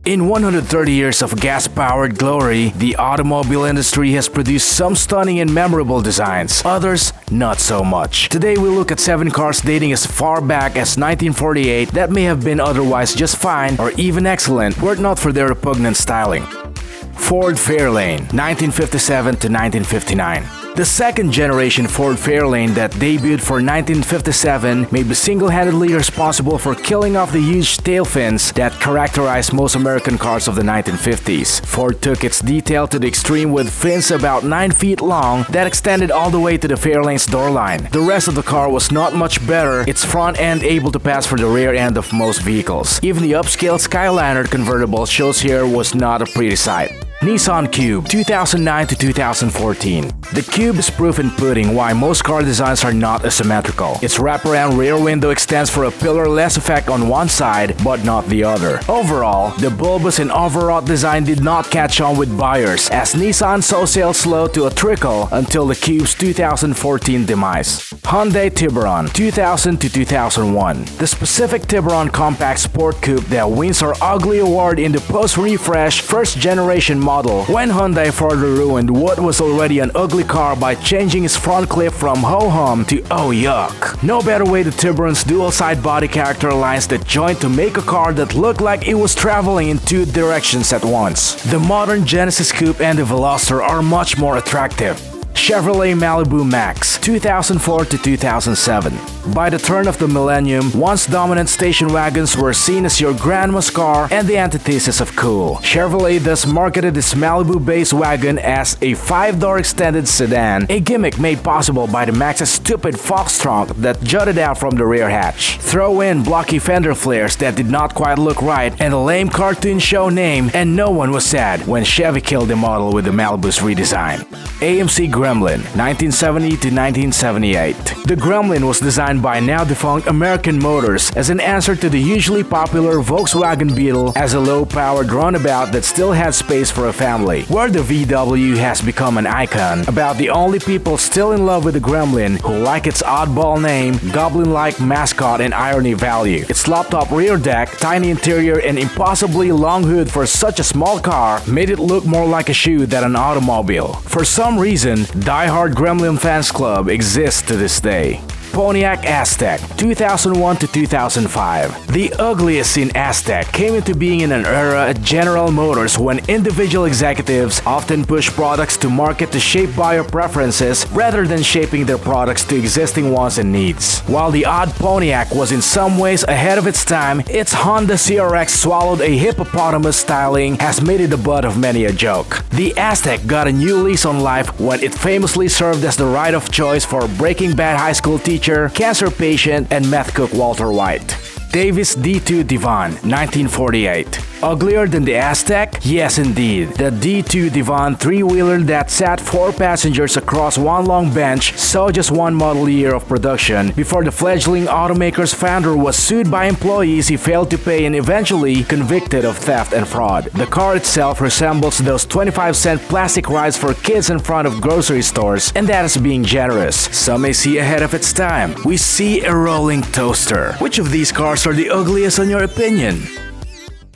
In 130 years of gas-powered glory, the automobile industry has produced some stunning and memorable designs, others not so much. Today we look at 7 cars dating as far back as 1948 that may have been otherwise just fine or even excellent were it not for their repugnant styling. Ford Fairlane, 1957 to 1959. The second-generation Ford Fairlane that debuted for 1957 may be single-handedly responsible for killing off the huge tail fins that characterized most American cars of the 1950s. Ford took its detail to the extreme with fins about 9 feet long that extended all the way to the Fairlane's door line. The rest of the car was not much better, its front end able to pass for the rear end of most vehicles. Even the upscale Skyliner convertible shows here was not a pretty sight. Nissan Cube, 2009 to 2014. The Cube is proof in pudding why most car designs are not asymmetrical. Its wraparound rear window extends for a pillar-less effect on one side, but not the other. Overall, the bulbous and overwrought design did not catch on with buyers, as Nissan saw sales slow to a trickle until the Cube's 2014 demise. Hyundai Tiburon, 2000 to 2001. The specific Tiburon compact sport coupe that wins our ugly award in the post-refresh first-generation model when Hyundai further ruined what was already an ugly car by changing its front clip from ho-hum to oh yuck. No better way the Tiburon's dual-side body characterized the joint to make a car that looked like it was traveling in 2 directions at once. The modern Genesis Coupe and the Veloster are much more attractive. Chevrolet Malibu Max, 2004 to 2007. By the turn of the millennium, once dominant station wagons were seen as your grandma's car and the antithesis of cool. Chevrolet thus marketed its Malibu-based wagon as a 5-door extended sedan, a gimmick made possible by the Max's stupid fox trunk that jutted out from the rear hatch. Throw in blocky fender flares that did not quite look right and a lame cartoon show name, and no one was sad when Chevy killed the model with the Malibu's redesign. AMC Gremlin, 1970 to 1978. The Gremlin was designed by now-defunct American Motors as an answer to the hugely popular Volkswagen Beetle as a low-powered runabout that still had space for a family. Where the VW has become an icon, about the only people still in love with the Gremlin who like its oddball name, goblin-like mascot and irony value. Its laptop rear deck, tiny interior and impossibly long hood for such a small car made it look more like a shoe than an automobile. For some reason, Die-Hard Gremlin Fans Club exists to this day. Pontiac Aztec, 2001 to 2005. The ugliest in Aztec came into being in an era at General Motors when individual executives often push products to market to shape buyer preferences rather than shaping their products to existing wants and needs. While the odd Pontiac was in some ways ahead of its time, its Honda CRX swallowed a hippopotamus styling has made it the butt of many a joke. The Aztec got a new lease on life when it famously served as the ride of choice for Breaking Bad high school teacher, cancer patient, and meth cook Walter White. Davis D2 Devon, 1948. Uglier than the Aztec? Yes indeed. The D2 Devon 3-wheeler that sat 4 passengers across one long bench saw just 1 model year of production before the fledgling automaker's founder was sued by employees he failed to pay and eventually convicted of theft and fraud. The car itself resembles those 25-cent plastic rides for kids in front of grocery stores, and that is being generous. Some may see ahead of its time. We see a rolling toaster. Which of these cars are the ugliest in your opinion?